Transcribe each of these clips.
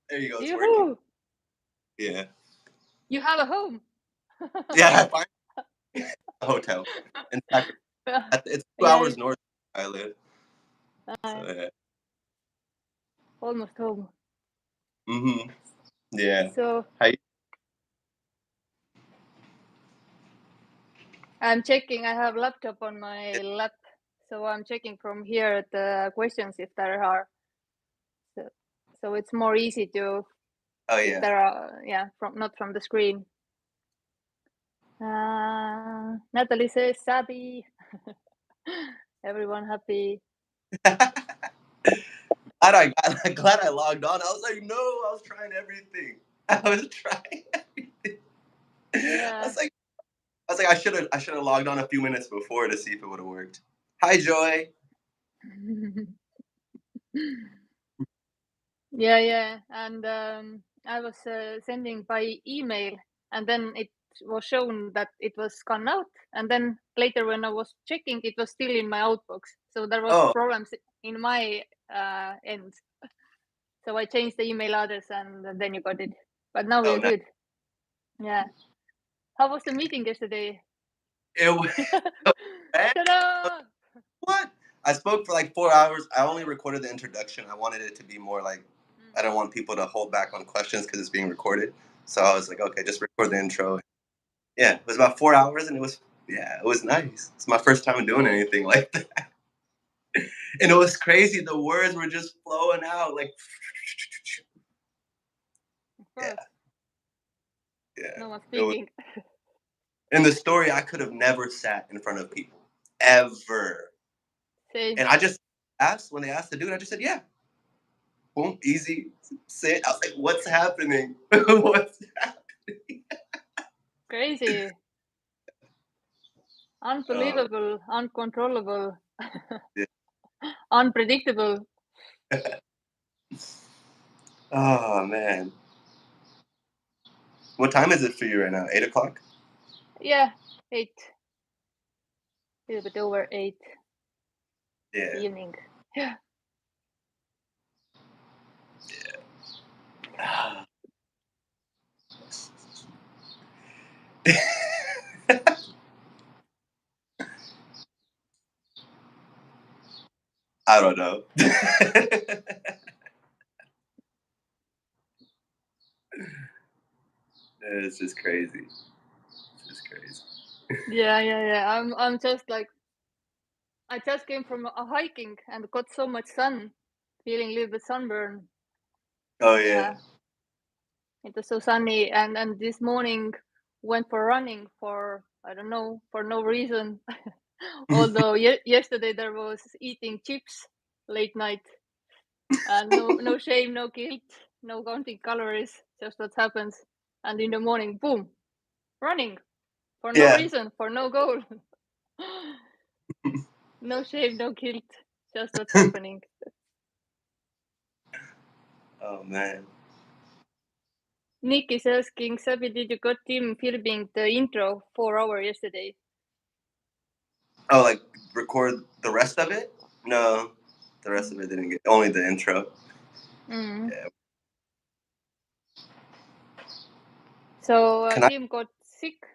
There you go. It's working. Yoo-hoo! Yeah. You have a home. Yeah. I find a hotel. In fact, it's 2 hours north of where I live. So yeah. Almost home. Mm-hmm. Yeah. So How you- I'm checking. I have laptop on my lap, so I'm checking from here the questions if there are. So it's more easy to. Oh if yeah. there are, not from the screen. Natalie says Sabi. Everyone happy. Glad I logged on. I was like, no, I was trying everything. I was trying everything. Yeah. I was like, I should have logged on a few minutes before to see if it would have worked. Hi, Joy. Yeah. And I was sending by email, and then it was shown that it was gone out. And then later, when I was checking, it was still in my outbox. So there was problems in my end. So I changed the email address, and then you got it. But now we're good. Yeah. How was the meeting yesterday? It was. Ta-da! What? I spoke for like 4 hours. I only recorded the introduction. I wanted it to be more like, I don't want people to hold back on questions because it's being recorded. So I was like, okay, just record the intro. Yeah, it was about 4 hours, and it was nice. It's my first time doing anything like that. And it was crazy. The words were just flowing out like. Yeah. No one speaking. In the story, I could have never sat in front of people ever. Same. And I just asked when they asked to do it. I just said, yeah. Boom, easy. Sit. I was like, what's happening? What's happening? Crazy. Unbelievable. Uncontrollable. Yeah. Unpredictable. Oh man. What time is it for you right now? 8 o'clock? Yeah, 8. A little bit over 8. Yeah. Evening. Yeah. Yeah. I don't know. It's just crazy. It's just crazy. Yeah. I'm just like, I just came from a hiking and got so much sun, feeling a little bit sunburn. Oh yeah. It was so sunny, and this morning went for running for, I don't know, for no reason. Although yesterday there was eating chips late night, and no shame, no guilt, no counting calories, just what happens. And in the morning, boom, running for no reason, for no goal. No shame, no guilt, just what's happening. Oh man. Nick is asking, Sabi, did you got him filming the intro 4 hours yesterday? Oh, like record the rest of it? No, the rest of it didn't get. Only the intro. Yeah. So Tim got sick.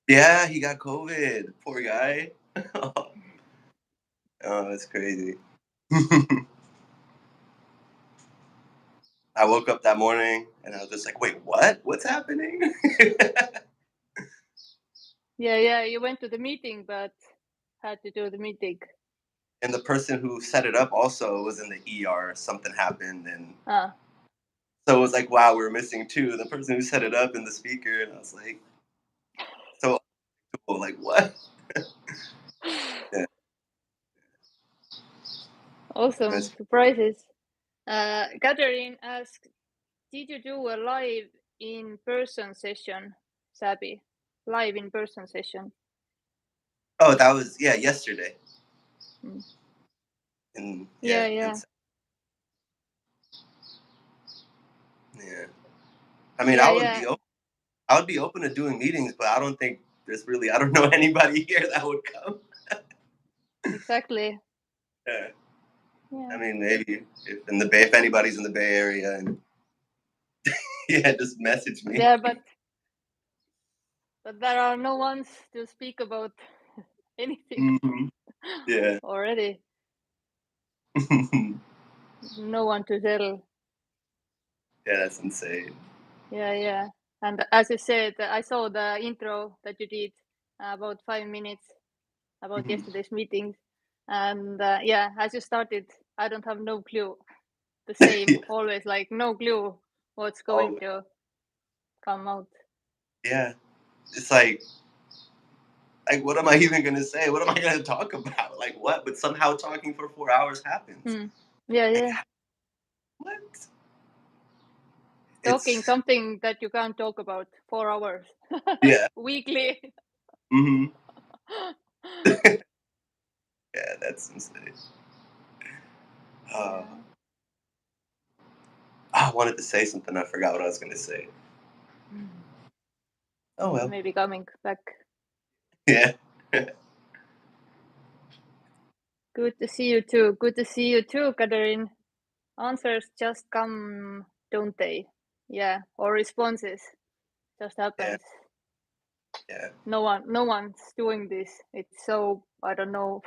Yeah, he got COVID. Poor guy. Oh, that's crazy. I woke up that morning and I was just like, wait, what? What's happening? Yeah, you went to the meeting, but had to do the meeting. And the person who set it up also was in the ER. Something happened. And so it was like, wow, we were missing two. The person who set it up and the speaker. And I was like, so cool. Like, what? Yeah. Awesome. Surprises. Catherine asked, did you do a live in-person session, Sabi? Live in-person session. Oh, that was, yesterday. Yeah. Yeah. I mean, I would be open to doing meetings, but I don't think I don't know anybody here that would come. Exactly. Yeah. I mean, maybe if anybody's in the Bay Area and Yeah, just message me. Yeah, but there are no ones to speak about anything. Yeah. Already. No one to tell. Yeah, that's insane. Yeah. And as you said, I saw the intro that you did about 5 minutes about yesterday's meetings. And as you started, I don't have no clue. The same, always like no clue what's going to come out. Yeah. It's like, what am I even going to say? What am I going to talk about? Like, what? But somehow talking for 4 hours happens. Yeah. What? Talking something that you can't talk about 4 hours. Yeah. Weekly. Yeah, that's insane. I wanted to say something. I forgot what I was going to say. Oh, well. Maybe coming back. Yeah. Good to see you too. Good to see you too, Katerin. Answers just come, don't they? Yeah, or responses just happens. Yeah. No one's doing this. It's so, I don't know.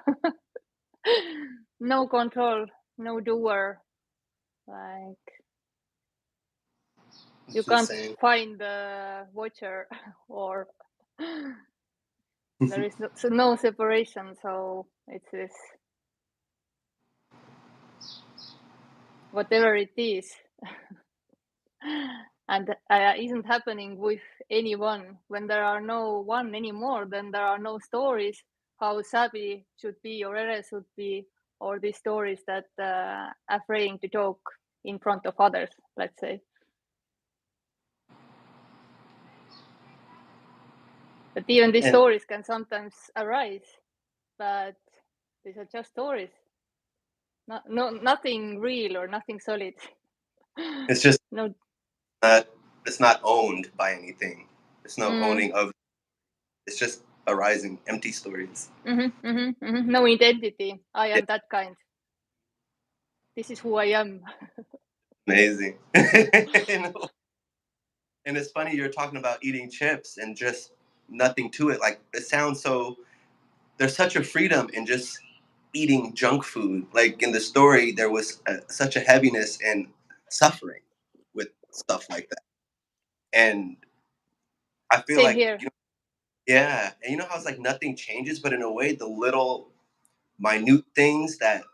No control, no doer. Like you can't find the watcher, or there is no separation. So it's this, whatever it is. And isn't happening with anyone. When there are no one anymore, then there are no stories how Sabi should be or Ere should be, or these stories that afraid to talk in front of others, let's say. But even these stories can sometimes arise, but these are just stories. Nothing real or nothing solid. It's just no. It's not owned by anything. There's no owning of. It's just arising empty stories. No identity. I am that kind. This is who I am. Amazing. And it's funny you're talking about eating chips and just nothing to it. Like it sounds so. There's such a freedom in just eating junk food. Like in the story, there was such a heaviness and suffering with stuff like that. And I feel Same like, here. Yeah, and you know how it's like nothing changes, but in a way, the little minute things the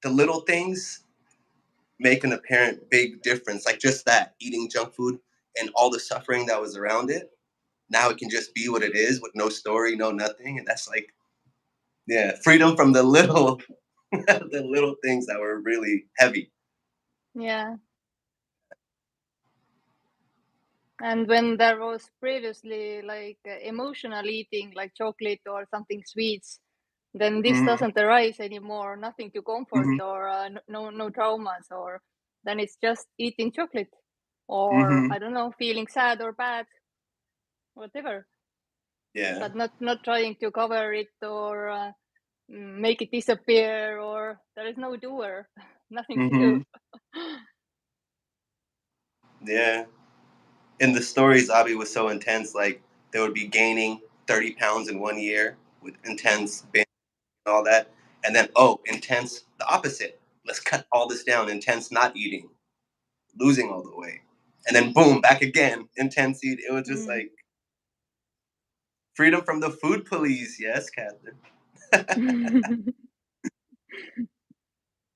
little things make an apparent big difference. Like just that eating junk food and all the suffering that was around it. Now it can just be what it is with no story, no nothing, and that's like, freedom from the little, the little things that were really heavy. Yeah. And when there was previously like emotional eating, like chocolate or something sweets, then this doesn't arise anymore. Nothing to comfort or no traumas, or then it's just eating chocolate, or I don't know, feeling sad or bad, whatever. Yeah. But not trying to cover it or make it disappear, or there is no doer, nothing to do. Yeah. In the stories, Abby was so intense. Like they would be gaining 30 pounds in 1 year with intense binge and all that, and then intense the opposite. Let's cut all this down. Intense not eating, losing all the weight, and then boom, back again. Intense eat. It was just like freedom from the food police. Yes, Catherine.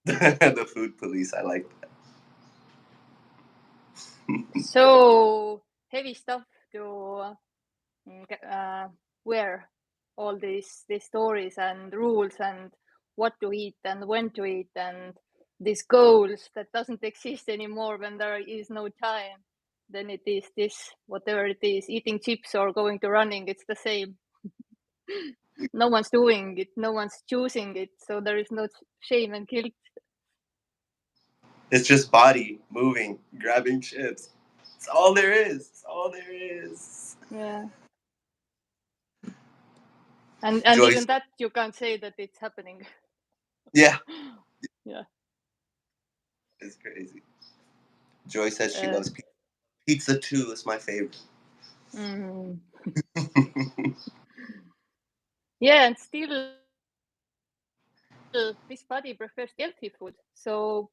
The food police. I like that. So heavy stuff to wear all these stories and rules and what to eat and when to eat and these goals that doesn't exist anymore when there is no time. Then it is this, whatever it is, eating chips or going to running, it's the same. No one's doing it, no one's choosing it, so there is no shame and guilt. It's just body moving, grabbing chips. It's all there is. It's all there is. Yeah. And even that you can't say that it's happening. Yeah. Yeah. It's crazy. Joy says she loves pizza. Pizza too is my favorite. Yeah, and still this body prefers healthy food. So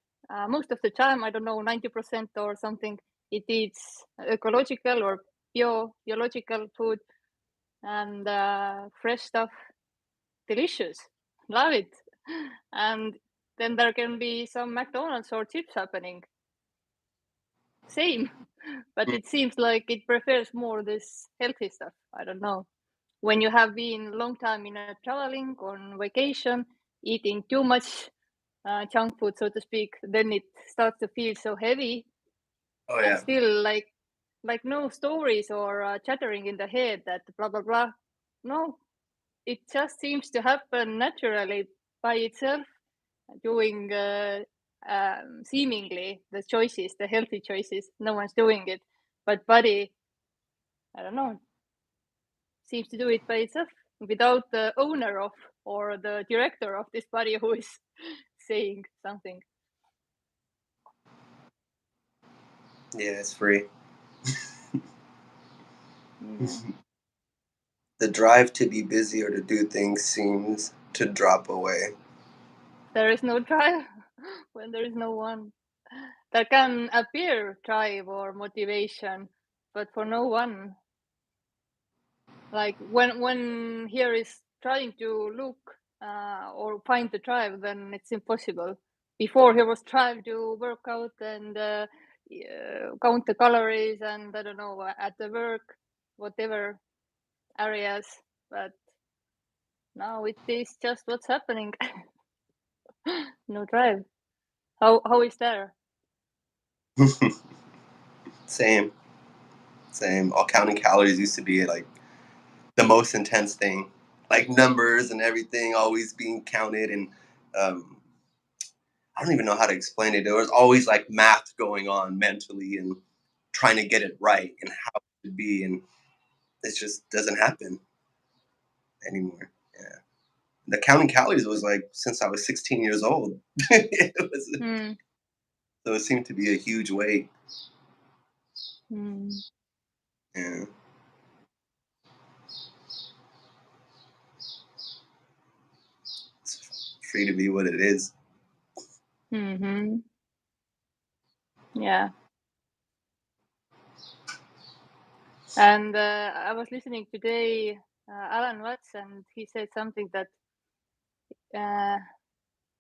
most of the time, I don't know, 90% or something, it eats ecological or biological food and fresh stuff, delicious, love it. And then there can be some McDonald's or chips happening. Same, but it seems like it prefers more this healthy stuff. I don't know. When you have been long time in a traveling on vacation, eating too much junk food, so to speak, then it starts to feel so heavy. Oh And yeah. still like no stories or chattering in the head that blah blah blah. No, it just seems to happen naturally by itself, doing seemingly the choices, the healthy choices. No one's doing it, but body, I don't know, seems to do it by itself without the owner of or the director of this body who is saying something. Yeah, it's free. Yeah. The drive to be busy or to do things seems to drop away. There is no drive when there is no one. There can appear drive or motivation, but for no one. Like when here is trying to look or find the drive, then it's impossible. Before he was trying to work out and count the calories and I don't know at the work, whatever areas, but now it is just what's happening. No drive. How is there? Same. All counting calories used to be like the most intense thing. Like numbers and everything always being counted, and um, I don't even know how to explain it. There was always like math going on mentally and trying to get it right and how it should be, and it just doesn't happen anymore. Yeah. The counting calories was like since I was 16 years old. So it seemed to be a huge weight. Yeah. It's free to be what it is. Mm-hmm. Yeah. And I was listening today, Alan Watts, and he said something that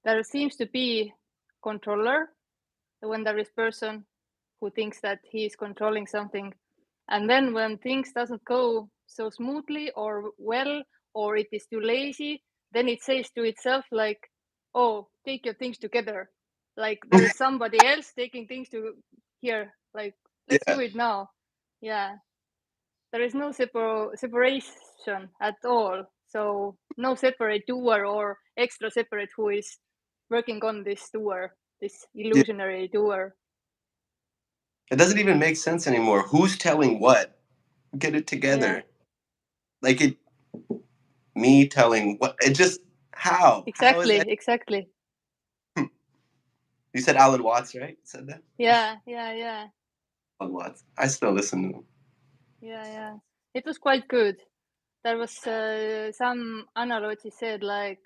there seems to be controller when there is person who thinks that he is controlling something, and then when things doesn't go so smoothly or well, or it is too lazy, then it says to itself like, "Oh, take your things together." Like there is somebody else taking things to here. Like let's Yeah. do it now. Yeah. There is no separation at all. So no separate doer or extra separate who is working on this doer, this Yeah. illusionary doer. It doesn't even make sense anymore. Who's telling what? Get it Yeah, together. Like it, me telling what? It just how? How is that? exactly. You said Alan Watts, right? You said that. Yeah. Alan Watts. I still listen to him. Yeah. It was quite good. There was some analogy said like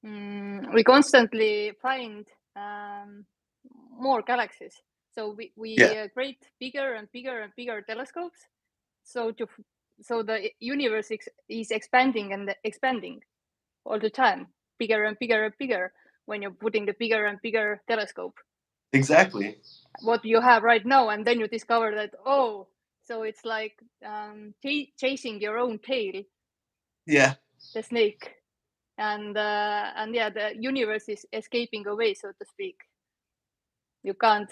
we constantly find more galaxies. So we Yeah. create bigger and bigger and bigger telescopes. So so the universe is expanding and expanding all the time, bigger and bigger and bigger. When you're putting the bigger and bigger telescope, Exactly. what you have right now, and then you discover that so it's like chasing your own tail, Yeah. the snake, and yeah, the universe is escaping away, so to speak. You can't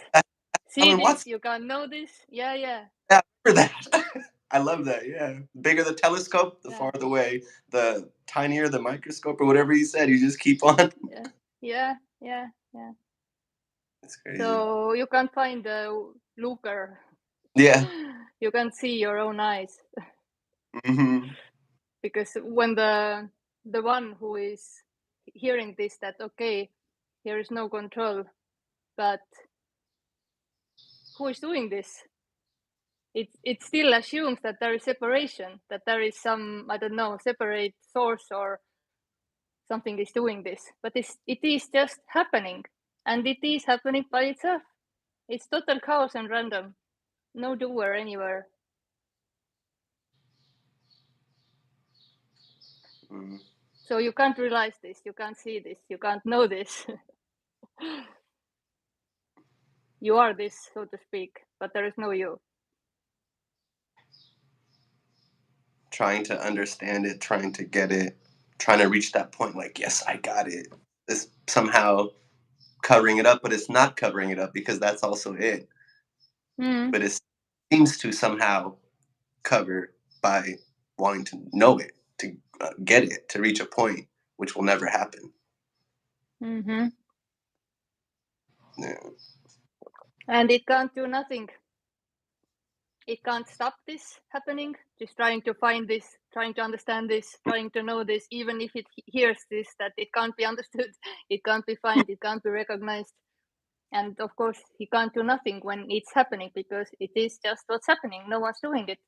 see Alan this, Watts. you can't know this. Yeah. Yeah, I remember that. I love that. Yeah. The bigger the telescope, the Yeah. farther away. The tinier the microscope, or whatever he said. You just keep on. Yeah. It's crazy. So you can't find the looker. Yeah. You can't see your own eyes, Hmm. because when the one who is hearing this, that okay, there is no control, but who is doing this? It still assumes that there is separation, that there is some, I don't know, separate source or something is doing this, but it is just happening, and it is happening by itself. It's total chaos and random, no doer anywhere. So you can't realize this, you can't see this, you can't know this. You are this, so to speak, but there is no you. Trying to understand it, trying to get it, trying to reach that point like, yes, I got it. It's somehow covering it up, but it's not covering it up because that's also it. But it seems to somehow cover by wanting to know it, to get it, to reach a point, which will never happen. Mm-hmm. Yeah. And it can't do nothing. It can't stop this happening, just trying to find this, trying to understand this, trying to know this, even if it hears this, that it can't be understood, it can't be found, it can't be recognized. And of course, he can't do nothing when it's happening because it is just what's happening. No one's doing it.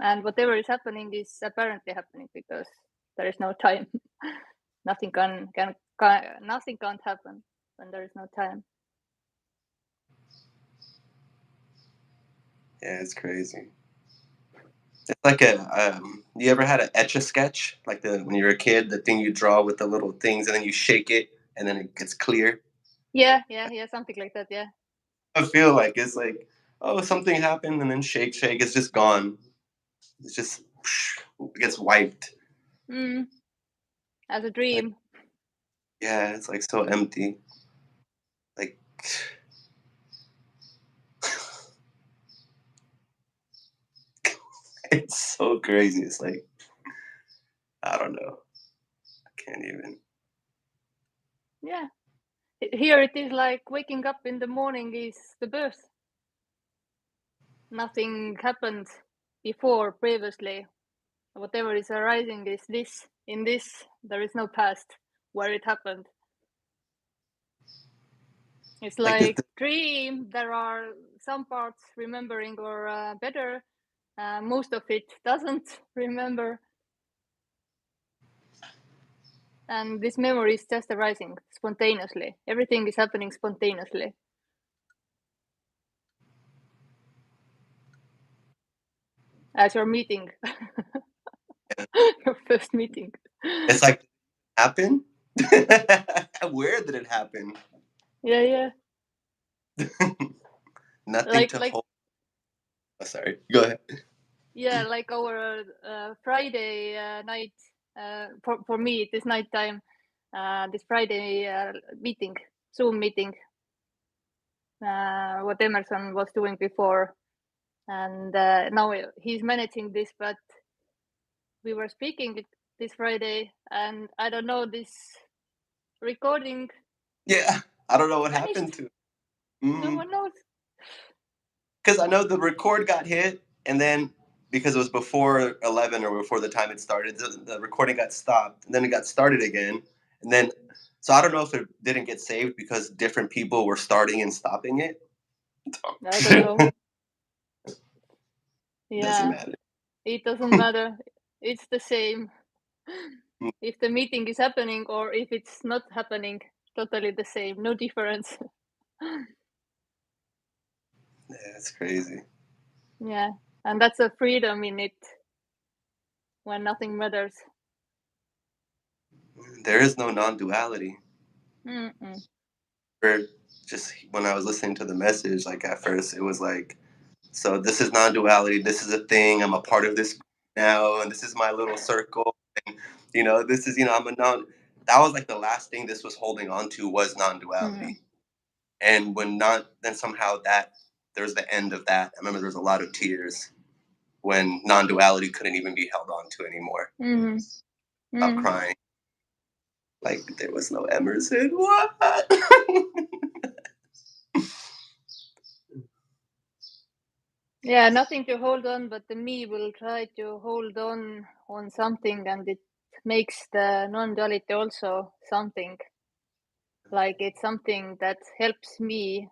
And whatever is happening is apparently happening because there is no time. Nothing nothing can't happen when there is no time. Yeah, it's crazy. It's like you ever had an Etch-a-Sketch? Like when you were a kid, the thing you draw with the little things and then you shake it and then it gets clear? Yeah, something like that, yeah. I feel like it's like, oh, something happened and then shake, it's just gone. It's just, it gets wiped. As a dream. Like, yeah, it's like so empty. Like, it's so crazy. It's like, I don't know. I can't even. Yeah. Here it is like waking up in the morning is the birth. Nothing happened before, previously. Whatever is arising is this. In this, there is no past where it happened. It's like dream. There are some parts remembering or better. Most of it doesn't remember. And this memory is just arising spontaneously. Everything is happening spontaneously. As your meeting. Your first meeting. It's like, happen? Where did it happen? Yeah. Nothing to hold. Oh, sorry. Go ahead. Yeah, like our Friday night. For me, it is nighttime. This Friday meeting, Zoom meeting. What Emerson was doing before, and now he's managing this. But we were speaking this Friday, and I don't know, this recording. Yeah, I don't know what vanished. happened to it. No one knows. Because I know the record got hit, and then because it was before 11 or before the time it started, the recording got stopped, and then it got started again, and then so I don't know if it didn't get saved because different people were starting and stopping it. I don't know. Yeah. Doesn't matter. It doesn't matter. It's the same. If the meeting is happening or if it's not happening, totally the same. No difference. Yeah, it's crazy. Yeah, and that's a freedom in it when nothing matters. There is no non-duality. Mm-mm. Just when I was listening to the message, like at first it was like, so this is non-duality, this is a thing, I'm a part of this now, and this is my little circle, and this is, I'm a that was like the last thing this was holding on to was non-duality. And when then somehow there's the end of that. I remember there was a lot of tears when non-duality couldn't even be held on to anymore. Stop crying. Like there was no Emerson. What? Yeah, nothing to hold on, but the me will try to hold on something, and it makes the non-duality also something. Like it's something that helps me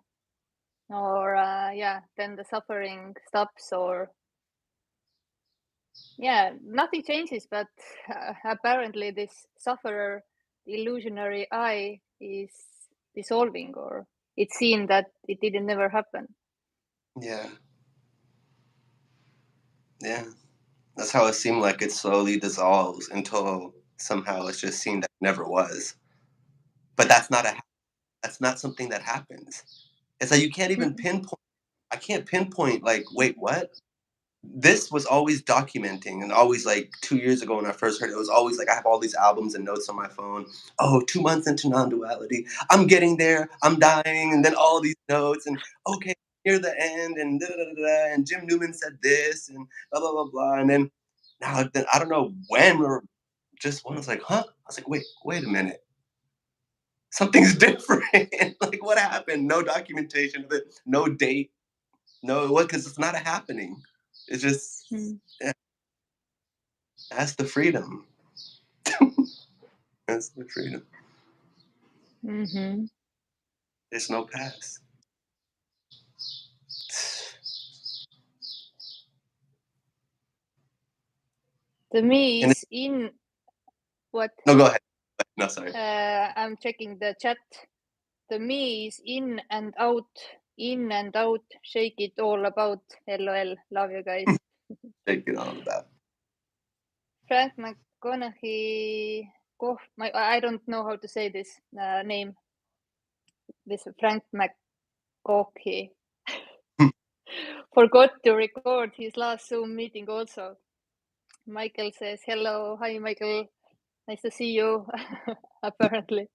or then the suffering stops, or nothing changes, but apparently this sufferer, the illusionary I, is dissolving, or it's seen that it didn't never happen. Yeah. That's how it seemed, like it slowly dissolves until somehow it's just seen that it never was. But that's not something that happens. It's like you can't even pinpoint. I can't pinpoint, like, wait, what? This was always documenting, and always, like, 2 years ago when I first heard it, it was always like I have all these albums and notes on my phone. Oh, 2 months into non-duality, I'm getting there, I'm dying, and then all these notes, and okay, near the end, and da da da da, and Jim Newman said this, and blah blah blah blah, and then now then I don't know when, or just when I was like, huh? I was like, wait a minute, something's different. Like, what happened? No documentation of it, no date, no what, because it's not a happening. It's just that's the freedom. That's the freedom. Mm-hmm. There's no past. The me And is in what? no, go ahead. No, sorry. I'm checking the chat. The me is in and out, shake it all about. LOL. Love you guys. Take it all about. Frank McConaughey. I don't know how to say this name. This Frank McConaughey forgot to record his last Zoom meeting also. Michael says hello. Hi, Michael. Nice to see you. Apparently.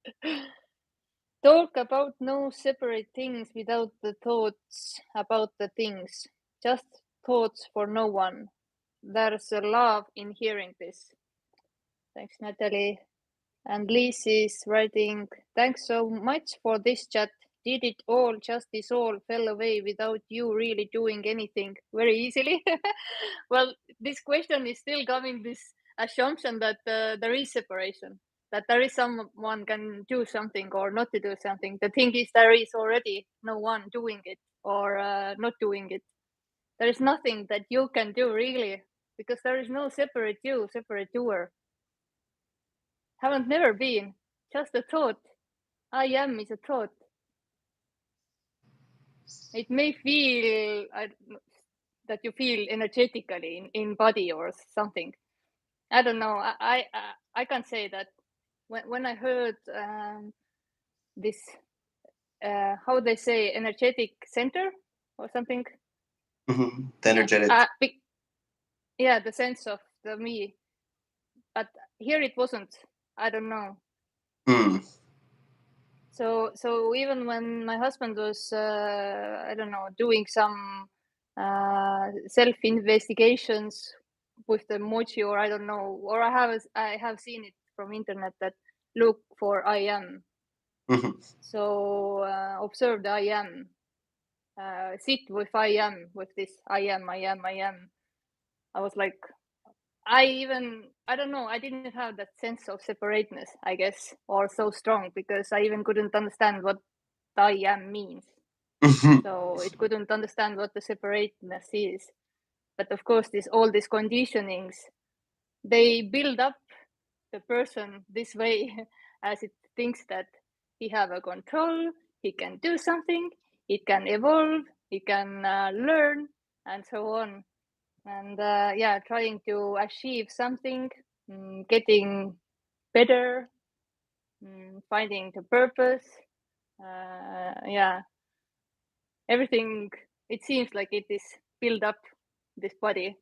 Talk about no separate things without the thoughts about the things. Just thoughts for no one. There's a love in hearing this. Thanks, Natalie. And Liz is writing, thanks so much for this chat. Did it all just dissolve, fell away without you really doing anything very easily? Well, this question is still coming this assumption that there is separation, that there is someone can do something or not to do something. The thing is, there is already no one doing it or not doing it. There is nothing that you can do really, because there is no separate you, separate doer. Haven't never been. Just a thought. I am is a thought. It may feel that you feel energetically in body or something. I don't know. I can't say that. When I heard this, how they say, energetic center or something. Mm-hmm. The energetic. Yeah, the sense of the me. But here it wasn't. I don't know. So even when my husband was I don't know, doing some self investigations with the mochi, or I don't know, or I have seen it from internet that look for I am. Mm-hmm. So observe the I am. Sit with I am, with this I am. I was like, I don't know, I didn't have that sense of separateness, I guess, or so strong, because I even couldn't understand what I am means. Mm-hmm. So it couldn't understand what the separateness is. But of course, all these conditionings, they build up the person this way as it thinks that he have a control, he can do something, he can evolve, he can learn, and so on. And trying to achieve something, getting better, finding the purpose. Everything, it seems like it is built up this body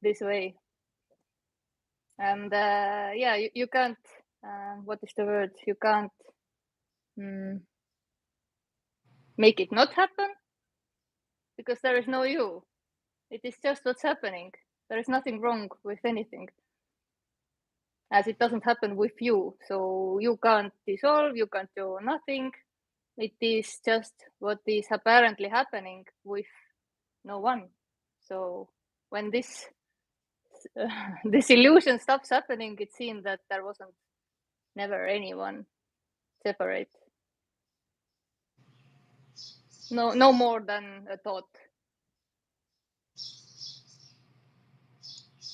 this way. And you can't, what is the word? You can't make it not happen, because there is no you. It is just what's happening. There is nothing wrong with anything, as it doesn't happen with you. So you can't dissolve, you can't do nothing. It is just what is apparently happening with no one. So when this illusion stops happening, it seemed that there wasn't never anyone separate. No more than a thought.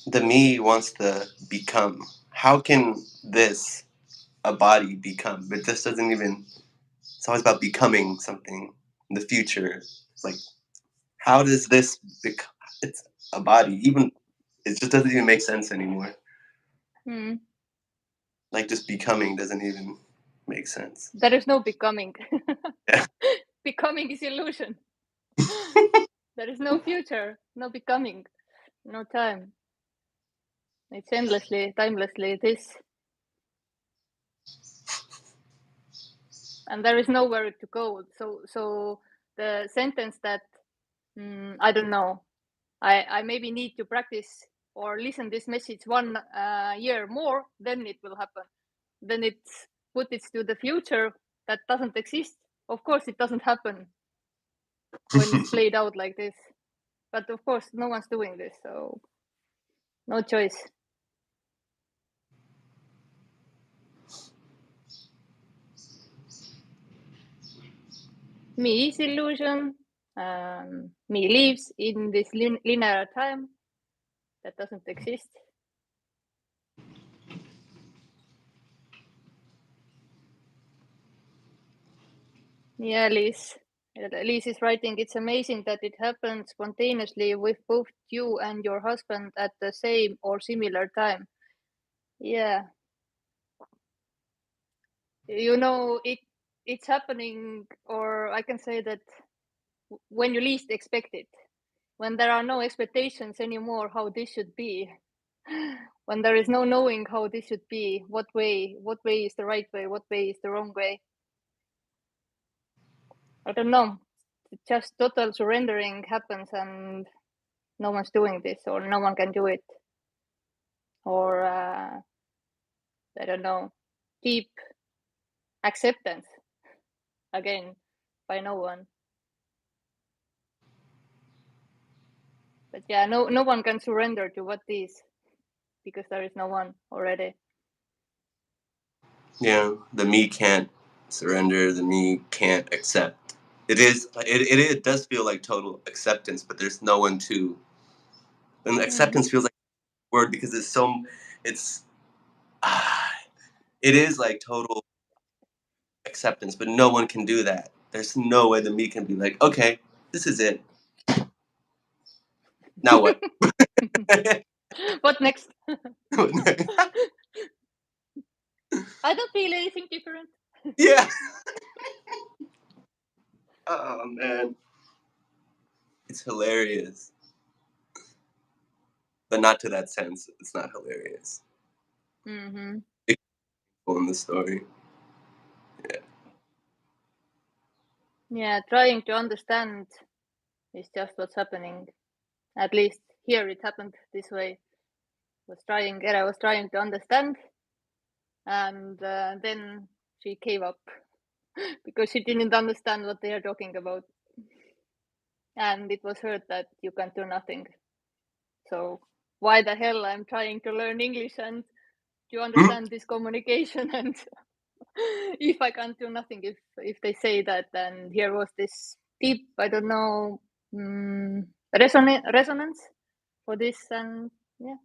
The me wants to become. How can this, a body, become? But this doesn't even. It's always about becoming something in the future. Like, how does this become? It's a body. Even it just doesn't even make sense anymore. Like, just becoming doesn't even make sense. There is no becoming. Yeah. Becoming is illusion. There is no future, no becoming, no time. It's endlessly, timelessly this. And there is nowhere to go. So the sentence that I don't know, I maybe need to practice or listen this message 1 year more, then it will happen. Then it's put it to the future that doesn't exist. Of course, it doesn't happen when it's played out like this. But of course, no one's doing this, so no choice. Me is illusion. Me lives in this linear time that doesn't exist. Yeah, Liz. Liz is writing, it's amazing that it happened spontaneously with both you and your husband at the same or similar time. Yeah. You know, it's happening, or I can say that when you least expect it, when there are no expectations anymore how this should be, when there is no knowing how this should be, what way is the right way, what way is the wrong way. I don't know. Just total surrendering happens and no one's doing this, or no one can do it, or I don't know, deep acceptance again by no one. But yeah, no one can surrender to what is, because there is no one already. Yeah, the me can't surrender. The me can't accept. It does feel like total acceptance, but there's no one to. And acceptance feels like a word because it's ah, it is like total acceptance, but no one can do that. There's no way the me can be like, okay, this is it. Now what? What next? I don't feel anything different. Yeah. Oh man, it's hilarious, but not to that sense. It's not hilarious. It's cool in the story. Yeah. Yeah, trying to understand is just what's happening. At least here it happened this way. Era was trying to understand, and then she gave up because she didn't understand what they are talking about, and it was heard that you can do nothing. So why the hell I'm trying to learn English and to understand this communication, and if I can't do nothing, if they say that, then here was this deep, I don't know, resonance for this, and yeah.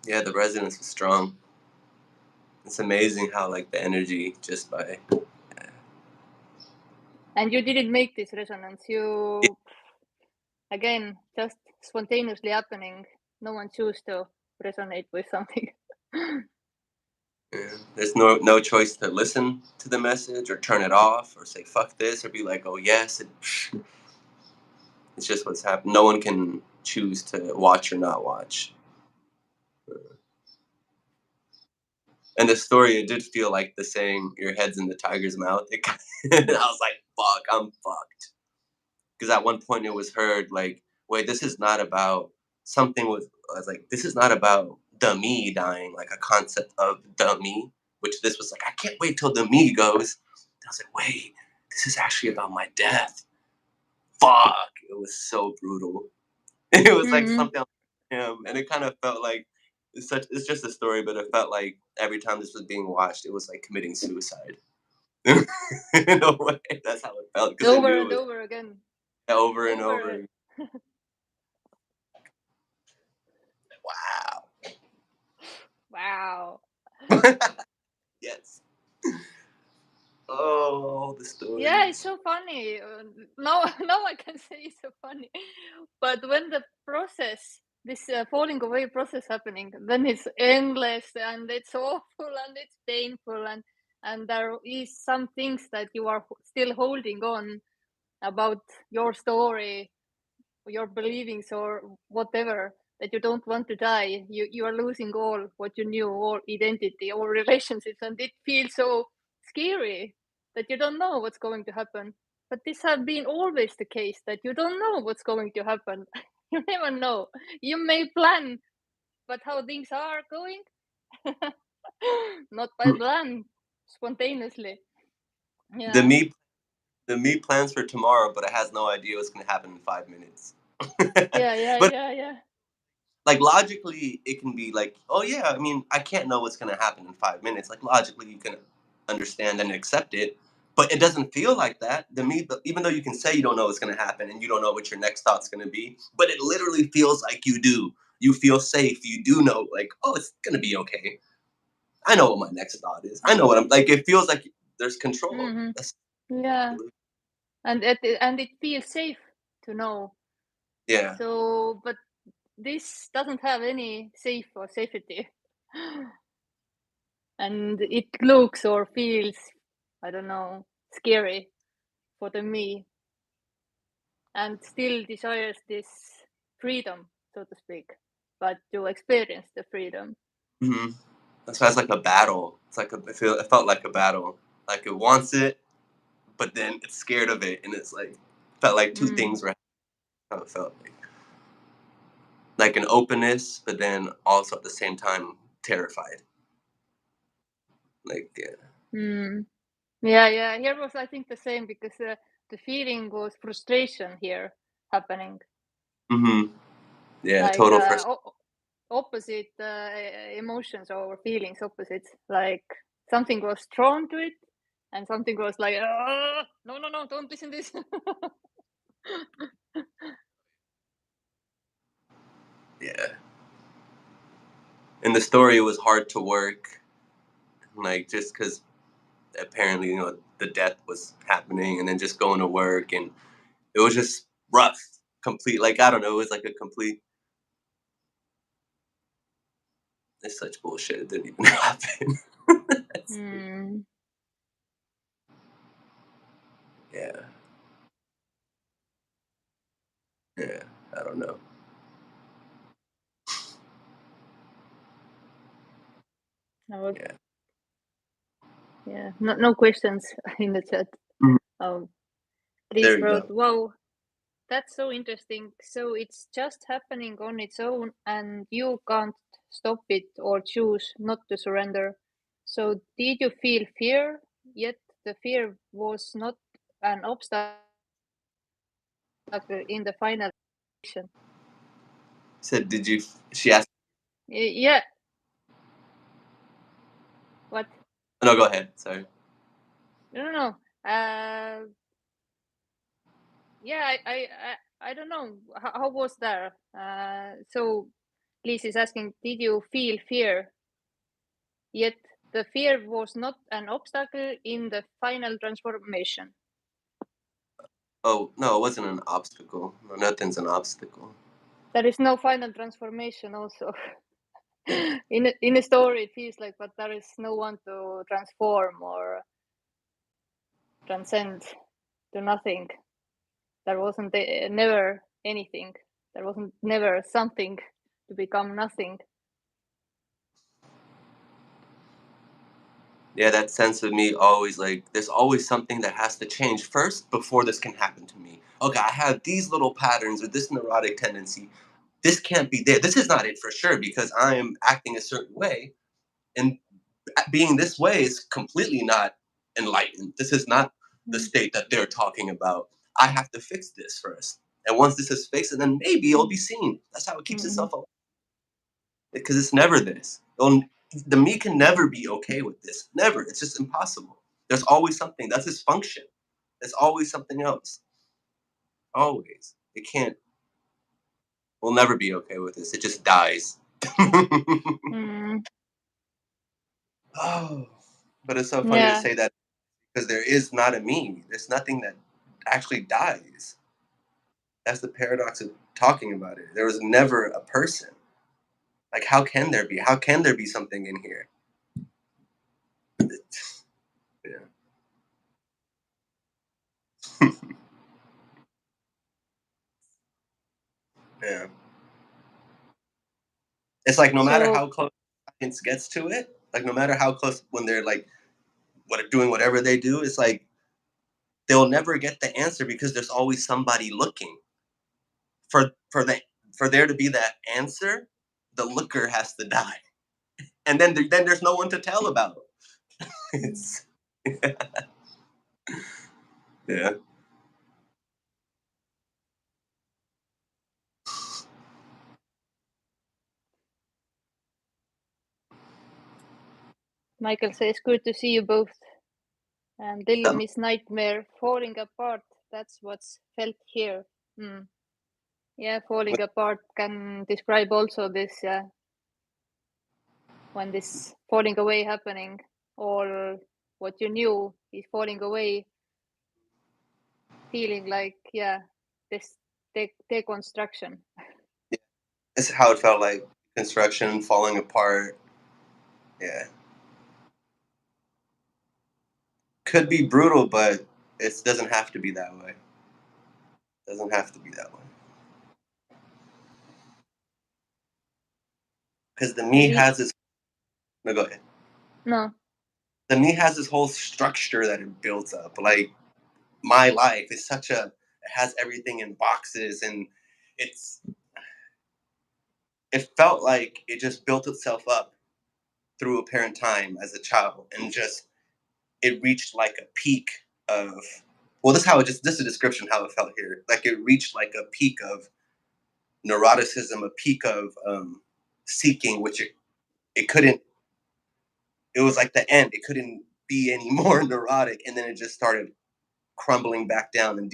Yeah, the resonance was strong. It's amazing how like the energy just by And you didn't make this resonance. You again just spontaneously happening. No one chose to resonate with something. yeah. There's no choice to listen to the message or turn it off or say fuck this or be like oh yes. It's just what's happened. No one can choose to watch or not watch. And the story, it did feel like the saying, "Your head's in the tiger's mouth." I was like, "Fuck, I'm fucked." Because at one point it was heard like, "Wait, this is not about something with." I was like, "This is not about the me dying, like a concept of the me." Which this was like, I can't wait till the me goes. And I was like, "Wait, this is actually about my death." Fuck, it was so brutal. It was like something like him, and it kind of felt like it's just a story, but it felt like every time this was being watched, it was like committing suicide. In a way, that's how it felt because I Over knew it and was over again. over and Over. over. Wow. Wow. Yes. Oh, the Yeah, it's stories. so funny. Now, now I can say it's so funny. But when the process, this falling away process happening, then it's endless and it's awful and it's painful and there is some things that you are still holding on about your story, your believings or whatever, that you don't want to die. You are losing all what you knew, all identity, all relationships, and it feels so scary that you don't know what's going to happen. But this has been always the case, that you don't know what's going to happen. You never know. You may plan, but how things are going, not by Mm. plan, spontaneously. The Yeah. me the me plans for tomorrow, but it has no idea what's gonna happen in 5 minutes. Yeah, yeah, But yeah, yeah. like logically, it can be like, oh yeah, I mean, I can't know what's gonna happen in 5 minutes. Like logically, you can understand and accept it, but it doesn't feel like that. Even though you can say you don't know what's gonna happen and you don't know what your next thought's gonna be, but it literally feels like you do. You feel safe. You do know, like, oh, it's gonna be okay. I know what my next thought is. I know what I'm like. It feels like there's control. Hmm. That's Yeah. And it feels safe to know. yeah. So, but this doesn't have any safe or safety, and it looks or feels, I don't know, scary for the me, and still desires this freedom, so to speak, but to experience the freedom. hmm That's why it's like a battle. It's like it felt like a battle. Like it wants it, but then it's scared of it, and it's like felt like two Mm. things were how it felt like an openness, but then also at the same time terrified. Like yeah. Mm. Yeah, yeah. Here was, I think, the same, because the feeling was frustration here happening, hmm yeah, like total first. opposite emotions or feelings, opposites. Like something was drawn to it, and something was like, no, no, no, don't listen to this. Yeah, in the story, it was hard to work, like just because apparently the death was happening, and then just going to work, and it was just rough, complete. Like I don't know, it was like a complete. It's such bullshit. It didn't even happen. Mm. Yeah, yeah. I don't know. No, Yeah. yeah, no, no questions in the chat. Mhm. Oh, There please you wrote, go. wow, that's so interesting. So it's just happening on its own, and you can't stop it or choose not to surrender. So, did you feel fear? Yet the fear was not an obstacle in the final decision. Said, did you? She asked. Yeah. What? No, go ahead. Sorry. No, no, no. Yeah, I don't know. How was there? So, Liz is asking, did you feel fear? Yet the fear was not an obstacle in the final transformation. Oh no, it wasn't an obstacle. No, nothing's an obstacle. There is no final transformation, also. Yeah. In a story, it feels like, but there is no one to transform or transcend to nothing. There wasn't never anything. There wasn't never something to become nothing. Yeah, that sense of me always like there's always something that has to change first before this can happen to me. Okay, I have these little patterns or this neurotic tendency. This can't be there. This is not it for sure because I am acting a certain way, and being this way is completely not enlightened. This is not the Mm. state that they're talking about. I have to fix this first. And once this is fixed, and then maybe it'll be seen. That's how it keeps Mm. itself alive. Because it's never this. The me can never be okay with this. Never. It's just impossible. There's always something. That's its function. There's always something else. Always. It can't. We'll never be okay with this. It just dies. Mm. Oh, but it's so funny to Yeah. say that because there is not a me. There's nothing that actually dies. That's the paradox of talking about it. There was never a person. Like, how can there be? How can there be something in here? Yeah. Yeah. It's like no matter So how close science gets to it, like no matter how close when they're like doing whatever they do, it's like they'll never get the answer because there's always somebody looking. For there to be that answer, the looker has to die. And then there's no one to tell about. It's yeah. Michael says, good to see you both. And Little Yeah. Miss Nightmare, falling apart. That's what's felt here. Mm. Yeah, falling apart can describe also this when this falling away happening, or what you knew is falling away, feeling like this deconstruction. It's how it felt like construction falling apart. Yeah. Could be brutal, but it doesn't have to be that way. Doesn't have to be that way. Because the The me me has this. No, go ahead. no. The me has this whole structure that it builds up. Like my life is such a. It has everything in boxes, and it's. It felt like it just built itself up through apparent time as a child, and just it reached like a peak of. Well, this is a description how it felt here. Like it reached like a peak of neuroticism, a peak of seeking, which it couldn't. It was like the end. It couldn't be any more neurotic, and then it just started crumbling back down and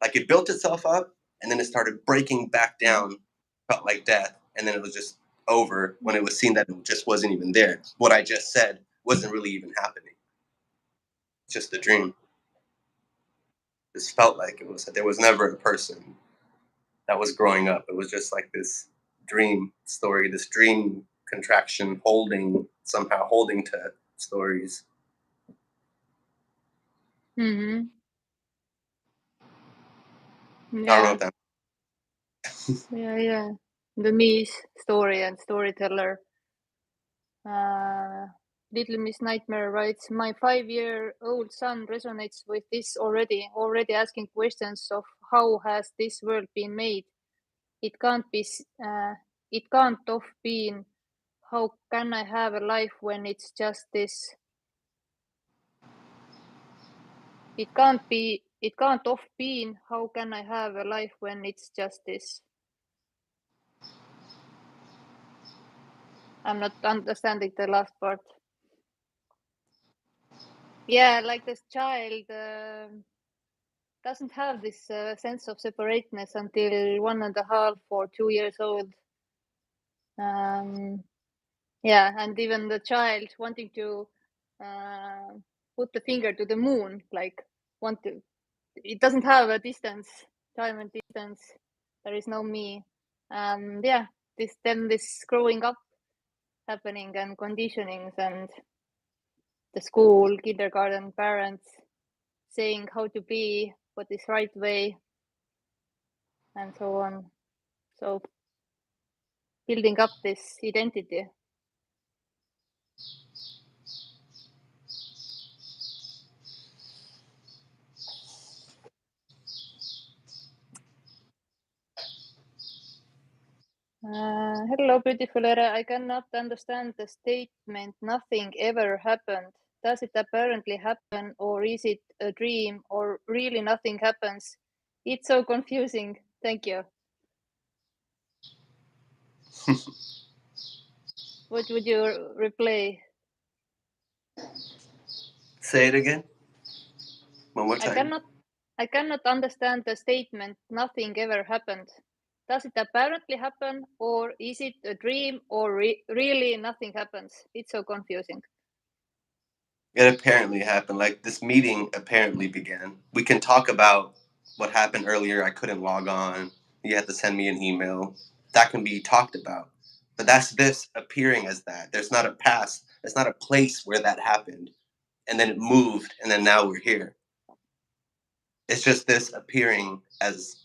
like it built itself up, and then it started breaking back down. Felt like death, and then it was just over when it was seen that it just wasn't even there. What I just said wasn't really even happening. It's just a dream. This felt like it was. There was never a person that was growing up. It was just like this dream story, this dream contraction somehow holding to stories. Mm-hmm. I don't know Yeah, if that. yeah. The me's story and storyteller. Little Miss Nightmare writes, my 5-year-old son resonates with this already asking questions of how has this world been made. It can't be, it can't have been. How can I have a life when it's just this? It can't be. It can't have been. How can I have a life when it's just this? I'm not understanding the last part. Yeah, like this child doesn't have this sense of separateness until 1.5 or 2 years old. Yeah, and even the child wanting to put the finger to the moon, like want to. It doesn't have a distance, time and distance. There is no me. Yeah, this growing up happening and conditionings and the school, kindergarten, parents saying how to be, what is right way, and so on. So building up this identity. Hello, beautiful Ere. I cannot understand the statement nothing ever happened. Does it apparently happen, or is it a dream, or really nothing happens? It's so confusing. Thank you. What would you replay? Say it again. One more time. I cannot understand the statement, nothing ever happened. Does it apparently happen, or is it a dream, or really nothing happens? It's so confusing. It apparently happened. Like, this meeting apparently began. We can talk about what happened earlier. I couldn't log on. You had to send me an email. That can be talked about. But that's this appearing as that. There's not a past. There's not a place where that happened. And then it moved, and then now we're here. It's just this appearing as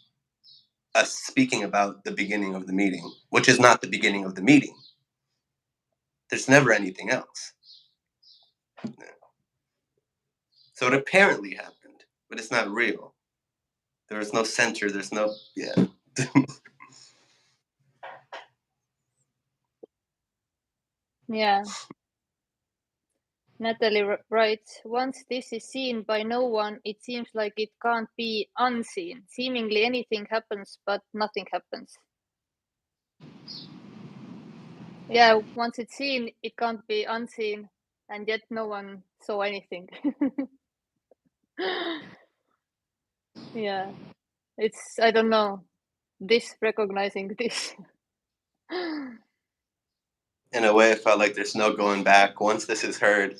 us speaking about the beginning of the meeting, which is not the beginning of the meeting. There's never anything else. So it apparently happened, but it's not real. There is no center. There's no, yeah. Yeah. Natalie writes, once this is seen by no one, it seems like it can't be unseen. Seemingly anything happens, but nothing happens. Yeah, once it's seen, it can't be unseen, and yet no one saw anything. Yeah, it's, I don't know, this recognizing this. In a way, it felt like there's no going back. Once this is heard,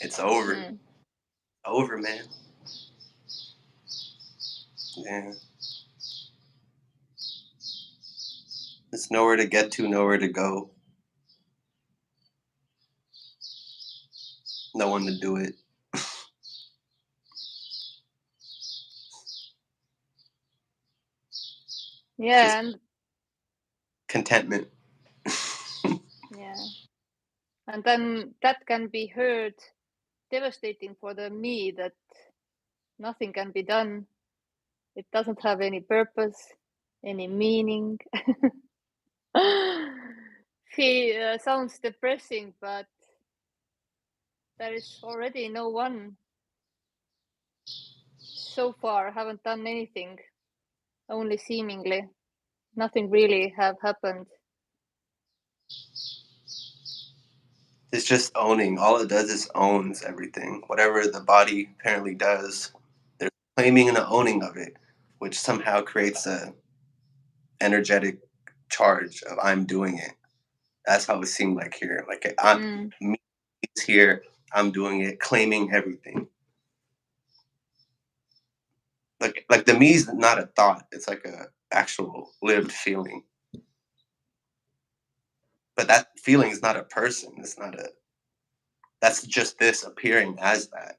it's over. Over, man. Yeah. There's nowhere to get to, nowhere to go. No one to do it. Yeah, and contentment. yeah, and then that can be heard devastating for the me that nothing can be done. It doesn't have any purpose, any meaning. He sounds depressing, but there is already no one. So far, haven't done anything, only seemingly. Nothing really have happened. It's just owning. All it does is owns everything. Whatever the body apparently does, there's claiming and the owning of it, which somehow creates a energetic charge of I'm doing it. That's how it seemed like here. Like I'm me is here, I'm doing it, claiming everything. Like the me is not a thought. It's like a actual lived feeling. But that feeling is not a person. It's not a. That's just this appearing as that.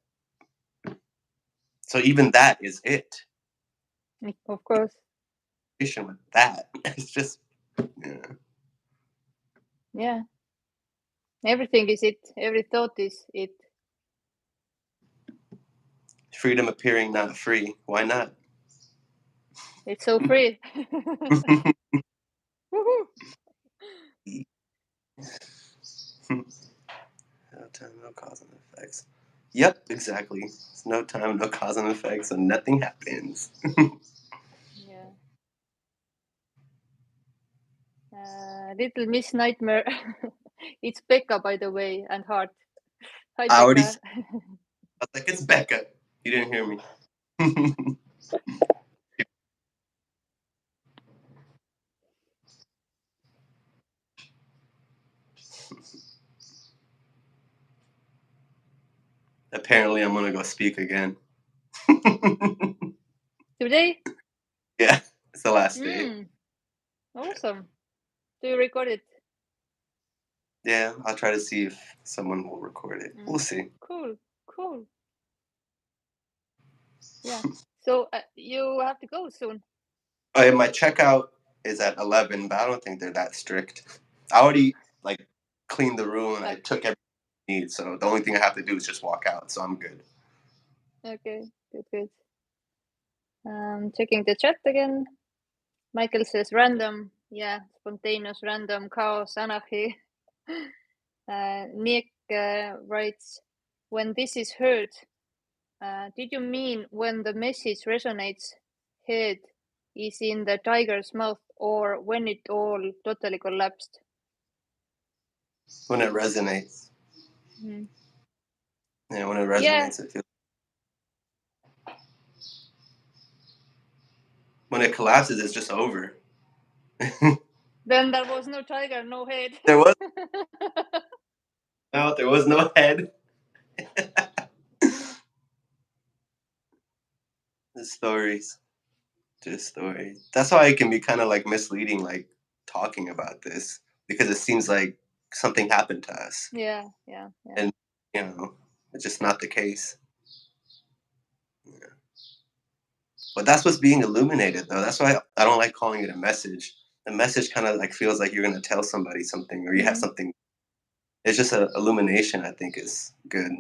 So even that is it. Of course. With that, it's just. Yeah. Yeah. Everything is it. Every thought is it. Freedom appearing not free. Why not? It's so free. No time, no cause and effects. Yep, exactly. It's no time, no cause and effects, so nothing happens. Yeah. Little Miss Nightmare. It's Becca, by the way, and Heart. Hi, I already. Becca. I was like, it's Becca. You didn't hear me. Apparently, I'm gonna go speak again. Today? Yeah, it's the last day. Awesome. Do you record it? Yeah, I'll try to see if someone will record it. We'll see. Cool. Yeah. So you have to go soon. Oh, yeah, my checkout is at 11, but I don't think they're that strict. I already like cleaned the room and I took everything I need, so the only thing I have to do is just walk out, so I'm good. Okay, good. Checking the chat again. Michael says random. Yeah, spontaneous, random, chaos, anarchy. Nick writes, when this is heard, did you mean when the message resonates, head is in the tiger's mouth, or when it all totally collapsed? When it resonates. Yeah, when it resonates, it feels. When it collapses, it's just over. Then there was no tiger, no head. There was no, there was no head. The stories, just stories. That's why it can be kind of like misleading, like talking about this, because it seems like something happened to us, Yeah. and it's just not the case. Yeah. But that's what's being illuminated, though. That's why I don't like calling it a message. The message kind of like feels like you're gonna tell somebody something, or you have something. It's just an illumination. I think is good.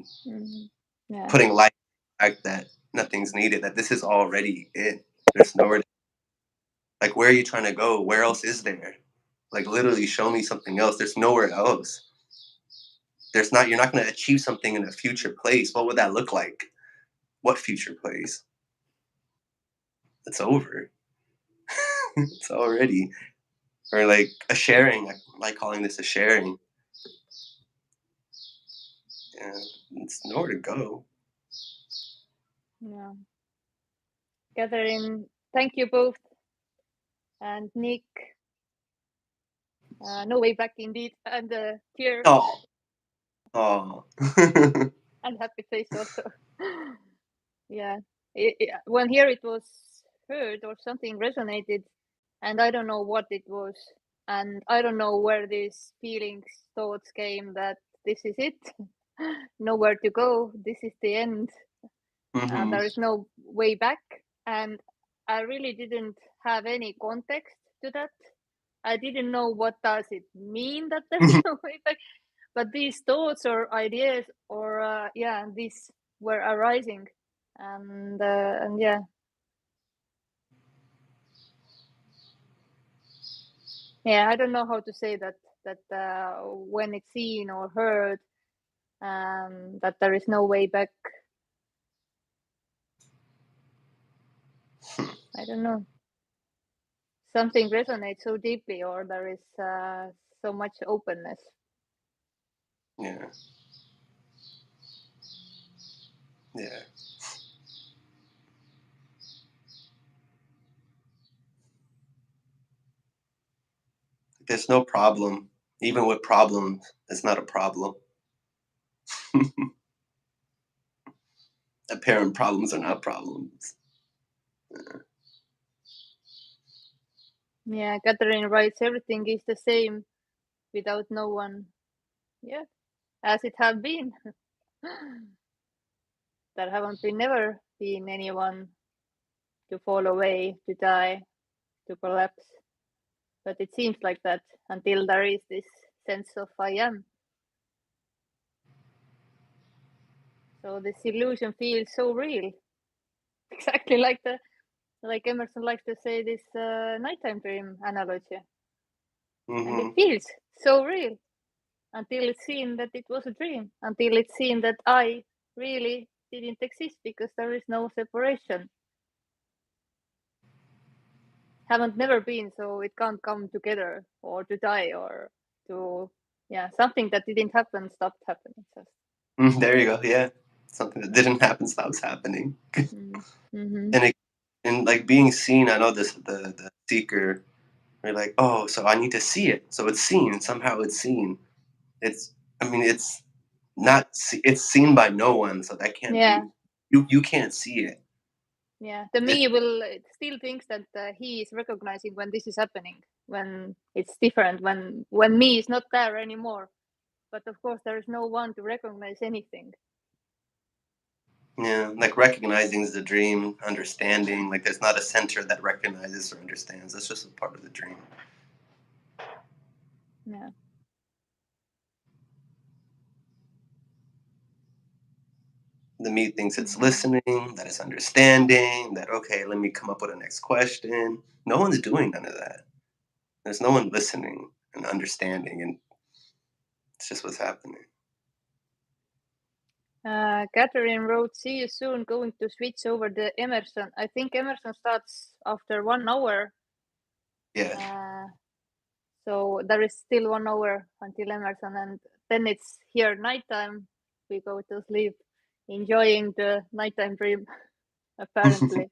Yeah. Putting light on the fact that nothing's needed. That this is already it. There's nowhere. Like, where are you trying to go? Where else is there? Like, literally, show me something else. There's nowhere else. There's not. You're not going to achieve something in a future place. What would that look like? What future place? It's over. It's already. Or like a sharing. I like calling this a sharing. Yeah, it's nowhere to go. Yeah. Catherine, thank you both. And Nick, no way back indeed. And here. Oh. And happy face also. Yeah. When here it was heard or something resonated, and I don't know what it was. And I don't know where these feelings, thoughts came that this is it. Nowhere to go. This is the end. And there is no way back. And I really didn't have any context to that. I didn't know what does it mean that there's no way back. But these thoughts or ideas or these were arising, and yeah. I don't know how to say that when it's seen or heard, that there is no way back. I don't know. Something resonates so deeply, or there is so much openness. Yeah. There's no problem. Even with problems, it's not a problem. Apparent problems are not problems. Yeah, Catherine writes, everything is the same without no one. Yeah, as it have been. There haven't been never been anyone to fall away, to die, to collapse. But it seems like that until there is this sense of I am. So this illusion feels so real. Exactly like Emerson likes to say, this nighttime dream analogy. And it feels so real until it's seen that it was a dream, until it's seen that I really didn't exist because there is no separation. Haven't never been, so it can't come together or to die or to something that didn't happen stopped happening. There you go. Yeah, something that didn't happen stops happening. And like being seen, I know the seeker. We're like, oh, so I need to see it. So it's seen. Somehow it's seen. It's. I mean, it's not. It's seen by no one. So that can't be. You can't see it. Yeah, the me will still thinks that he is recognizing when this is happening, when it's different, when me is not there anymore. But of course, there is no one to recognize anything. Yeah, like recognizing is the dream, understanding. Like there's not a center that recognizes or understands. That's just a part of the dream. Yeah. The me thinks it's listening, that it's understanding, that okay, let me come up with a next question. No one's doing none of that. There's no one listening and understanding, and it's just what's happening. Catherine wrote, see you soon, going to switch over the Emerson. I think Emerson starts after 1 hour. Yeah. So there is still 1 hour until Emerson, and then it's here nighttime. We go to sleep. enjoying the nighttime dream, apparently.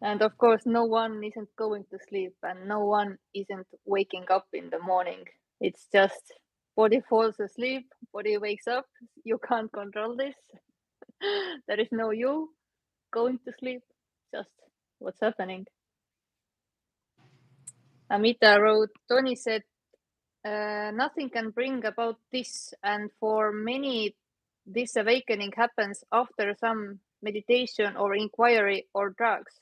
And of course, no one isn't going to sleep and no one isn't waking up in the morning. It's just body falls asleep, body wakes up. You can't control this. There is no you going to sleep, just what's happening. Amita wrote, Tony said, nothing can bring about this, and for many, this awakening happens after some meditation or inquiry or drugs.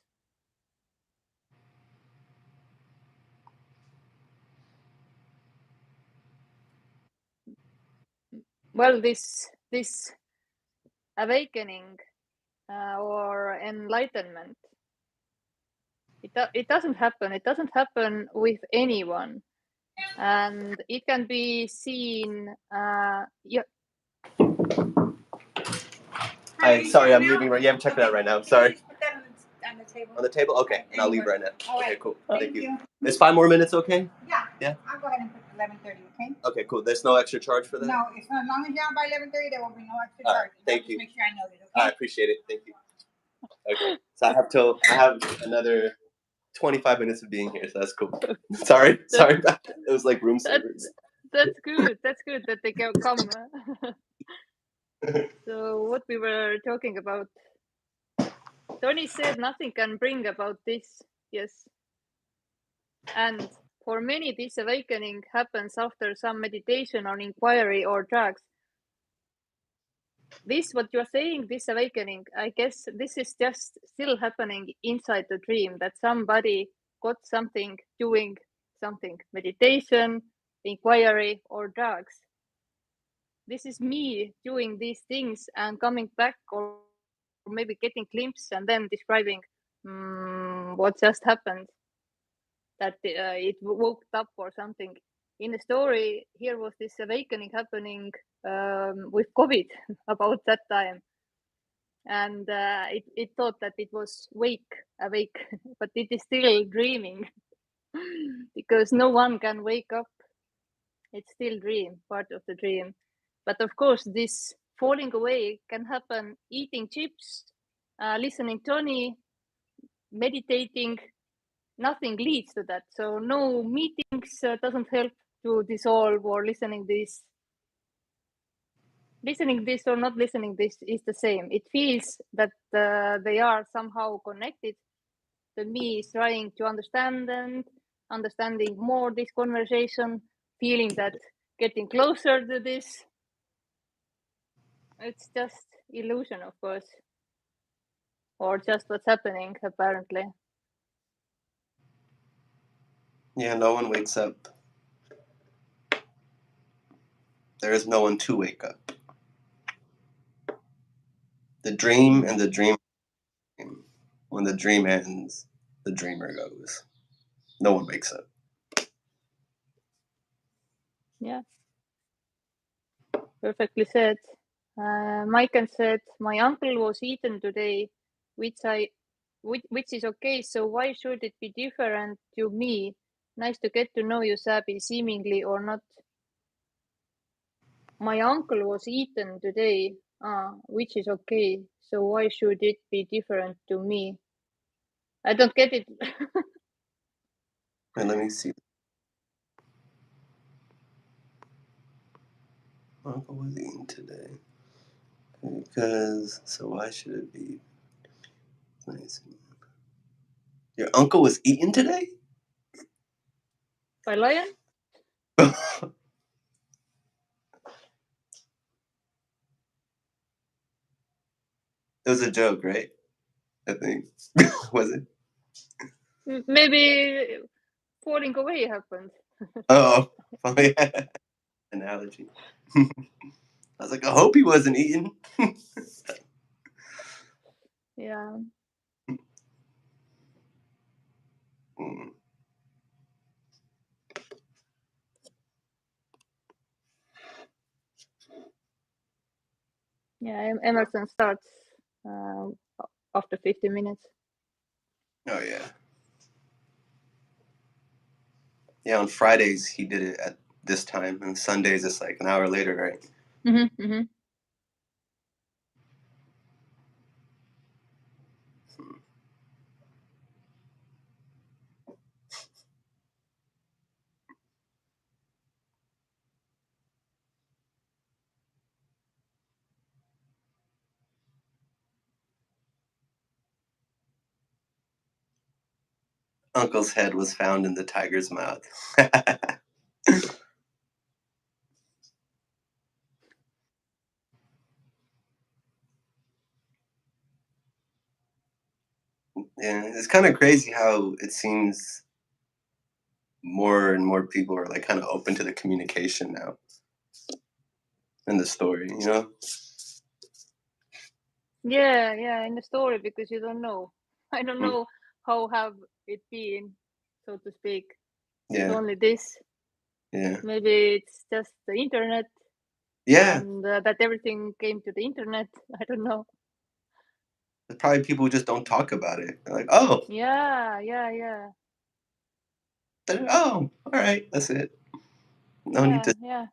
Well, this awakening or enlightenment, it doesn't happen. It doesn't happen with anyone, and it can be seen. Yeah. Hi, sorry, I'm leaving right. Yeah, I'm checking out right now. Sorry. Put that on the table. On the table? Okay, and I'll leave right now. All right. Okay, cool. Thank you. Is 5 more minutes okay? Yeah. Yeah. I'll go ahead and put 11:30. Okay. Okay, cool. There's no extra charge for that. No, as long as you're out by 11:30, there will be no extra All right, charge. thank you. Just make sure I know it. Okay. I appreciate it. Thank you. Okay, so I have another 25 minutes of being here, so that's cool. Sorry. It was like room service. That's good. That's good that they can come. So what we were talking about, Tony said nothing can bring about this. Yes. And for many, this awakening happens after some meditation or inquiry or drugs. This, what you're saying, this awakening, I guess this is just still happening inside the dream, that somebody got something, doing something, meditation, inquiry, or drugs. This is me doing these things and coming back, or maybe getting glimpse and then describing what just happened, that it woke up or something. In the story, here was this awakening happening with COVID about that time. And it thought that it was awake, but it is still dreaming because no one can wake up. It's still dream, part of the dream. But of course, this falling away can happen eating chips, listening Tony, meditating. Nothing leads to that. So no meetings doesn't help to dissolve, or listening this or not listening this is the same. It feels that they are somehow connected. The me is trying to understand and understanding more this conversation, feeling that getting closer to this. It's just illusion, of course, or just what's happening, apparently. Yeah, no one wakes up. There is no one to wake up. The dream and the dream. When the dream ends, the dreamer goes. No one wakes up. Yeah. Perfectly said. Maiken said, my uncle was eaten today, which is okay. So why should it be different to me? Nice to get to know you, Sabi, seemingly or not. My uncle was eaten today, which is okay. So why should it be different to me? I don't get it. Wait, let me see. My uncle was eaten today. So why should it be nice? Your uncle was eaten today? By lion? It was a joke, right? I think. Was it? Maybe falling away happened. Oh, yeah. Analogy. I was like, I hope he wasn't eaten. Yeah. Yeah, Emerson starts after 50 minutes. Oh, yeah. Yeah, on Fridays he did it at this time, and Sundays it's like an hour later, right? Mm-hmm. Uncle's head was found in the tiger's mouth. Yeah, it's kind of crazy how it seems more and more people are like kind of open to the communication now in the story, you know? Yeah, in the story, because you don't know. I don't Mm. know how have it been, so to speak. It's Yeah, only this. yeah, Maybe it's just the internet, yeah. and that everything came to the internet. I don't know. There's probably people who just don't talk about it. They're like, oh, Yeah. oh, all right, that's it. No need to. Yeah.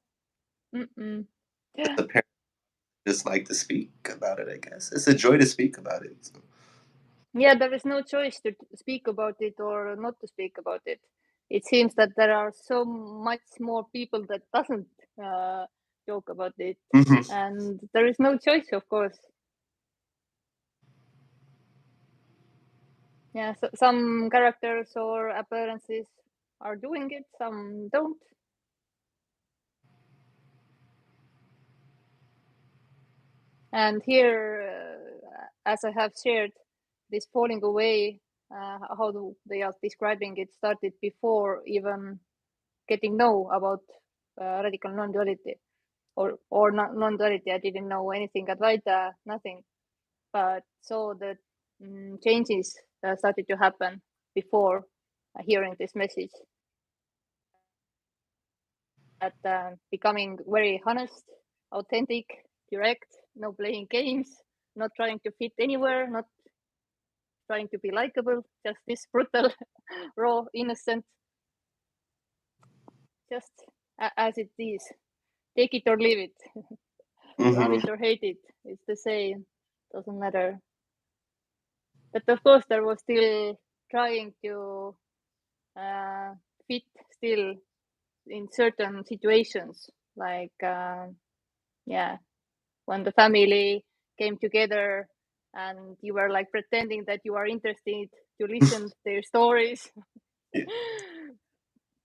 Mm-mm. The parents just like to speak about it. I guess it's a joy to speak about it. So. Yeah, there is no choice to speak about it or not to speak about it. It seems that there are so much more people that doesn't talk about it, Mm-hmm. and there is no choice, of course. Yeah, so some characters or appearances are doing it, some don't. And here, as I have shared, this falling away, how they are describing it, started before even getting know about radical non-duality or non-duality. I didn't know anything Advaita, nothing, but so the changes started to happen before hearing this message. That becoming very honest, authentic, direct, no playing games, not trying to fit anywhere, not trying to be likable, just this brutal, raw, innocent, just as it is. Take it or leave it, love Mm-hmm. it or hate it. It's the same, doesn't matter. But of course, there was still trying to fit still in certain situations, like when the family came together and you were like pretending that you are interested to listen to their stories. Yeah.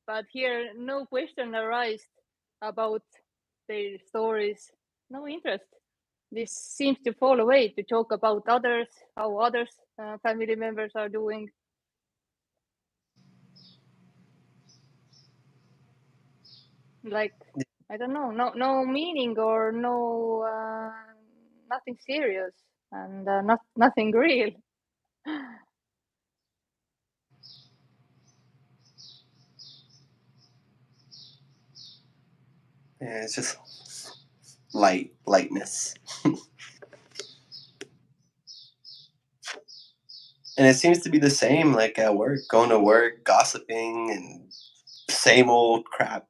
But here no question arose about their stories, no interest. This seems to fall away to talk about others, how others family members are doing. Like, I don't know, no meaning or no nothing serious, and nothing real. Yeah, it's just lightness. And it seems to be the same like at work, going to work, gossiping and same old crap.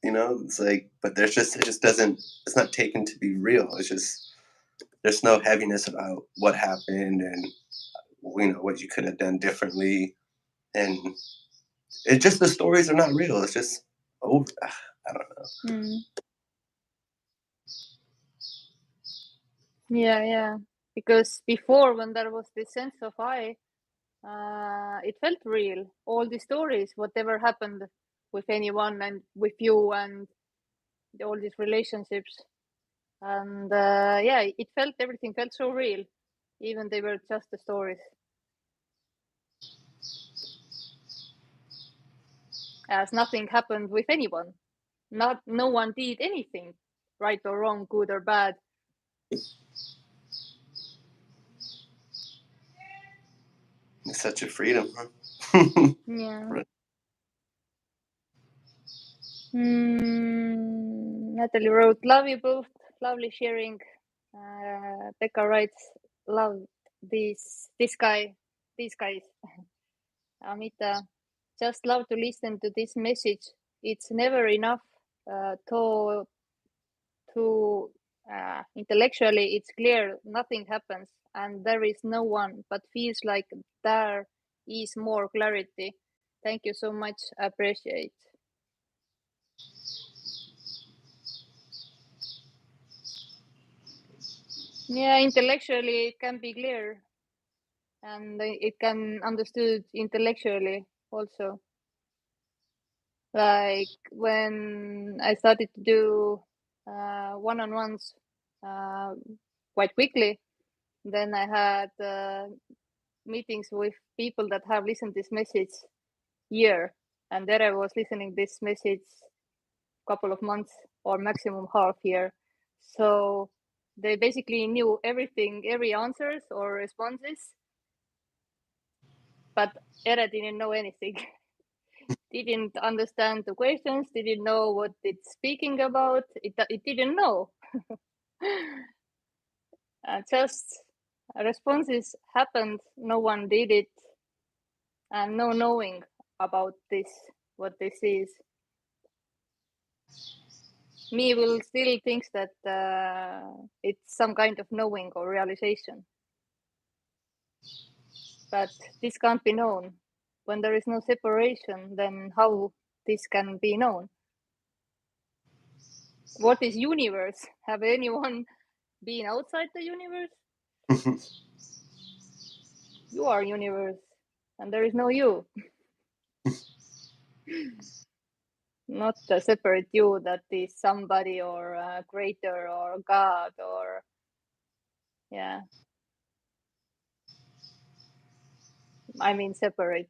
You know, it's like, but there's just it just doesn't. It's not taken to be real. It's just there's no heaviness about what happened and what you could have done differently, and it's just the stories are not real. It's just over. I don't know. Yeah. Because before, when there was this sense of I, it felt real. All the stories, whatever happened with anyone and with you, and all these relationships, and everything felt so real, even they were just the stories. As nothing happened with anyone, no one did anything, right or wrong, good or bad. It's such a freedom, huh? Yeah. Right. Natalie wrote, "Love you both. Lovely sharing." Becca writes, "Love this guy, these guys." Amita, "Just love to listen to this message. It's never enough intellectually it's clear nothing happens and there is no one, but feels like there is more clarity. Thank you so much. Appreciate. Yeah, intellectually it can be clear and it can understood intellectually also. Like when I started to do one-on-ones quite quickly, then I had meetings with people that have listened this message year, and there I was listening this message couple of months or maximum half year. So they basically knew everything, every answers or responses, but Ere didn't know anything. Didn't understand the questions, didn't know what it's speaking about. It didn't know. Just responses happened. No one did it, and no knowing about this, what this is. Me will still thinks that it's some kind of knowing or realization, but this can't be known. When there is no separation, then how this can be known? What is universe? Have anyone been outside the universe? You are universe, and there is no you. Not a separate you that is somebody or a creator or God or yeah. I mean separate.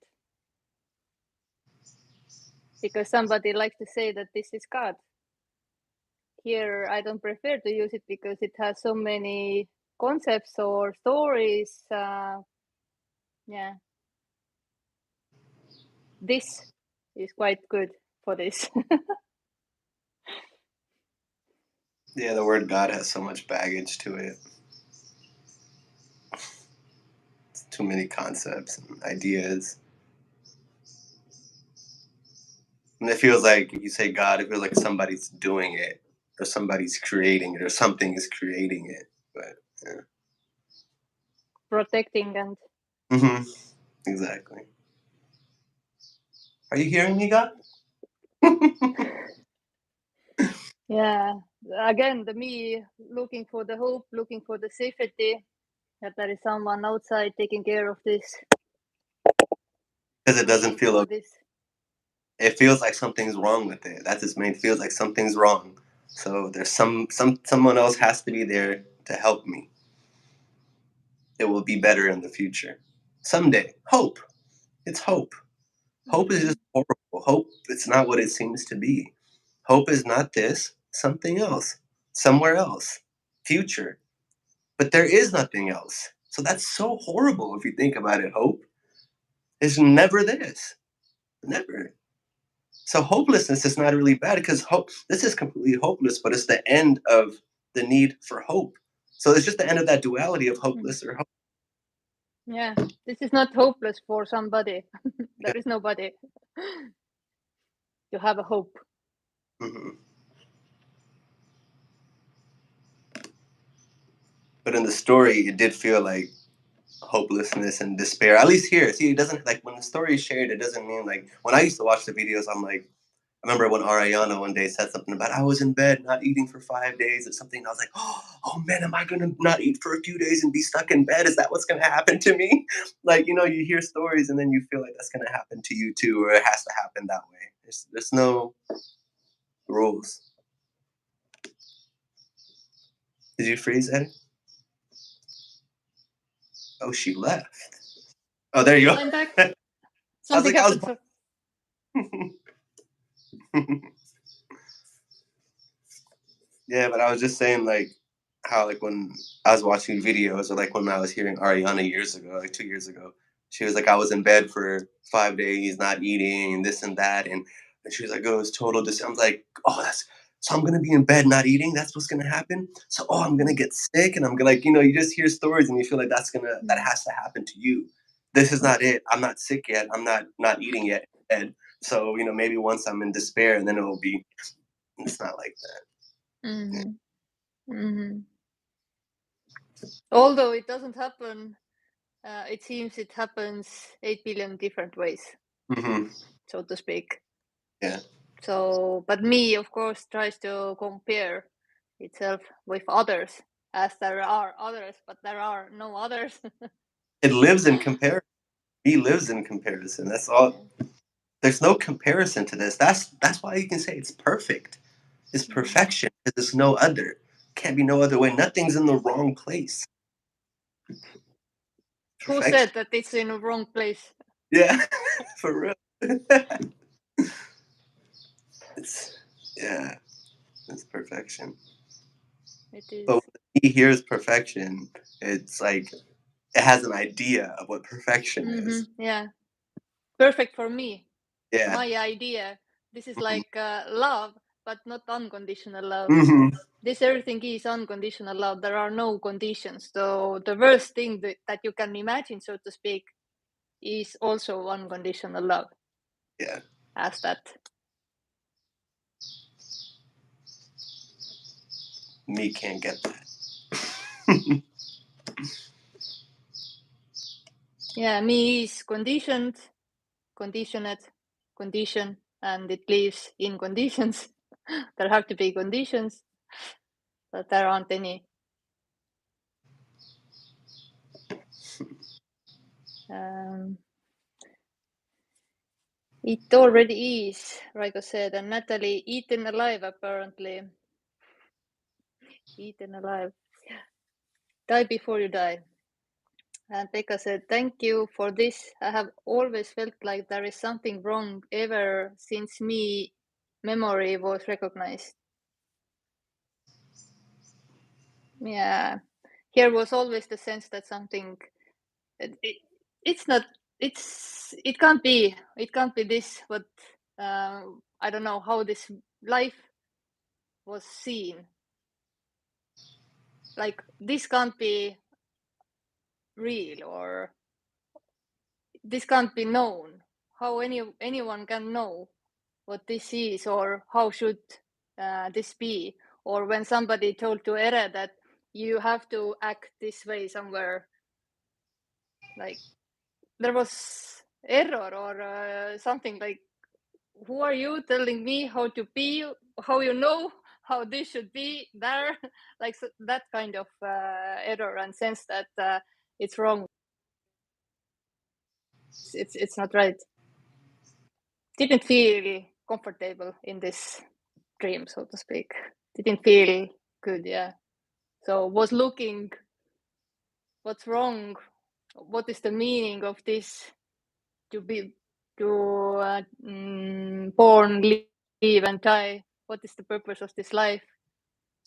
Because somebody likes to say that this is God. Here I don't prefer to use it because it has so many concepts or stories. Yeah. This is quite good for this. Yeah, the word God has so much baggage to it. It's too many concepts and ideas. And it feels like, if you say God, it feels like somebody's doing it, or somebody's creating it, or something is creating it. But yeah. Protecting and Exactly. Are you hearing me, God? yeah. Again, the me looking for the hope, looking for the safety, that there is someone outside taking care of this. Because it doesn't feel okay. This. It feels like something's wrong with it. That's its main. Feels like something's wrong. So there's someone else has to be there to help me. It will be better in the future. Someday. Hope. It's hope. Hope is just horrible. Hope, it's not what it seems to be. Hope is not this, something else, somewhere else, future. But there is nothing else. So that's so horrible if you think about it. Hope is never this. Never. So hopelessness is not really bad because hope, this is completely hopeless, but it's the end of the need for hope. So it's just the end of that duality of hopeless or hope. Yeah, this is not hopeless for somebody. There is nobody. You have a hope. But in the story, it did feel like hopelessness and despair. At least here, see, it doesn't, like, when the story is shared, it doesn't mean, like, when I used to watch the videos, I'm like, I remember when Ariana one day said something about, I was in bed not eating for 5 days or something. And I was like, oh man, am I going to not eat for a few days and be stuck in bed? Is that what's going to happen to me? Like, you know, you hear stories and then you feel like that's going to happen to you too, or it has to happen that way. There's no rules. Did you freeze, Eddie? Oh, she left. Oh, there you go. I'm back. I was Something like, happened. Yeah, but I was just saying, like, how, like, when I was watching videos, or like when I was hearing Ariana years ago, like 2 years ago, she was like, I was in bed for 5 days, not eating, and this and that, and she was like, oh, it's total. I was like, oh, that's so I'm gonna be in bed not eating. That's what's gonna happen. So, oh, I'm gonna get sick, and I'm gonna, like, you know, you just hear stories, and you feel like that has to happen to you. This is not it. I'm not sick yet. I'm not eating yet. And so, you know, maybe once I'm in despair, and then it will be It's not like that. Although it doesn't happen, it seems it happens 8 billion different ways, so to speak. Yeah. So, but me, of course, tries to compare itself with others, as there are others, but there are no others. It lives in comparison. Me lives in comparison. That's all. Yeah. There's no comparison to this. That's why you can say it's perfect. It's perfection because there's no other. Can't be no other way. Nothing's in the wrong place. Who said that it's in the wrong place? Yeah, for real. It's perfection. It is. But when he hears perfection, it's like it has an idea of what perfection is. Yeah, perfect for me. Yeah, my idea. This is like love, but not unconditional love. This everything is unconditional love. There are no conditions. So the worst thing that you can imagine, so to speak, is also unconditional love. Yeah. As that. Me can't get that. Yeah, me is conditioned, conditioned, condition, and it lives in conditions. There have to be conditions, but there aren't any. It already is, Raiko said, and Natalie, eaten alive apparently. Eaten alive. Die before you die. And Pekka said, thank you for this. I have always felt like there is something wrong ever since memory was recognized. Yeah. Here was always the sense that something, it can't be this, but I don't know how this life was seen. Like, this can't be real, or this can't be known. How anyone can know what this is, or how should this be? Or when somebody told to Ere that you have to act this way somewhere, like there was error or something, like, who are you telling me how to be, how you know how this should be there? Like, so that kind of error and sense that it's wrong. It's not right. Didn't feel comfortable in this dream, so to speak. Didn't feel good, yeah. So was looking what's wrong, what is the meaning of this, to born, live and die, what is the purpose of this life?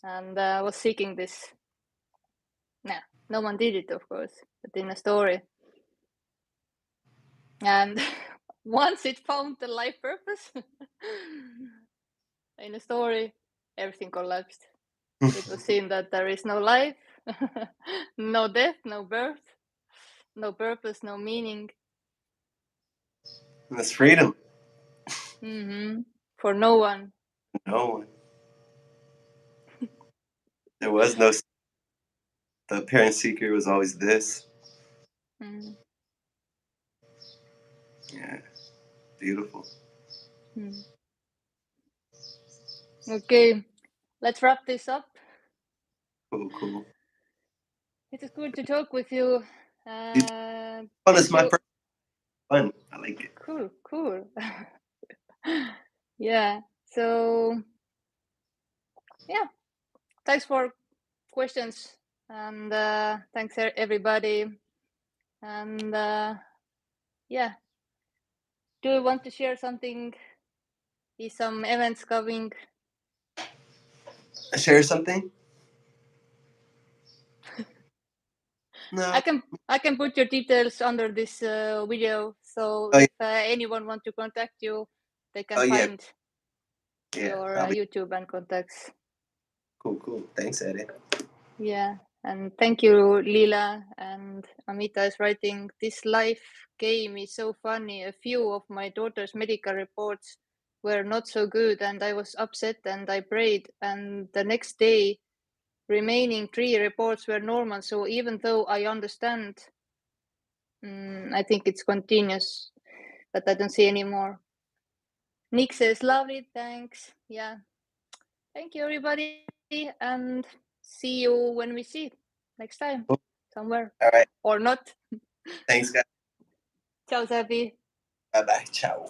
And was seeking this. Yeah, no one did it, of course, but in a story. And once it found the life purpose in a story, everything collapsed. It was seen that there is no life, no death, no birth, no purpose, no meaning. That's freedom. For no one. No one. There was no. The apparent secret was always this. Yeah, beautiful. Okay, let's wrap this up. Cool. It is good to talk with you. Fun is my first fun. I like it. Cool. Yeah. So, yeah. Thanks for questions, and thanks everybody. And yeah. Do you want to share something? Is some events coming? Share something? No. I can put your details under this video, so if anyone want to contact you, they can find your YouTube and contacts. Cool. Thanks, Eddie. Yeah, and thank you, Lila. And Amita is writing, this life game is so funny. A few of my daughter's medical reports were not so good, and I was upset and I prayed, and the next day remaining 3 reports were normal. So even though I understand, I think it's continuous, but I don't see any more. Nick says, lovely, thanks. Yeah. Thank you, everybody, and see you when we see next time somewhere. All right. Or not. Thanks, guys. Ciao, Sabi. Bye-bye. Ciao.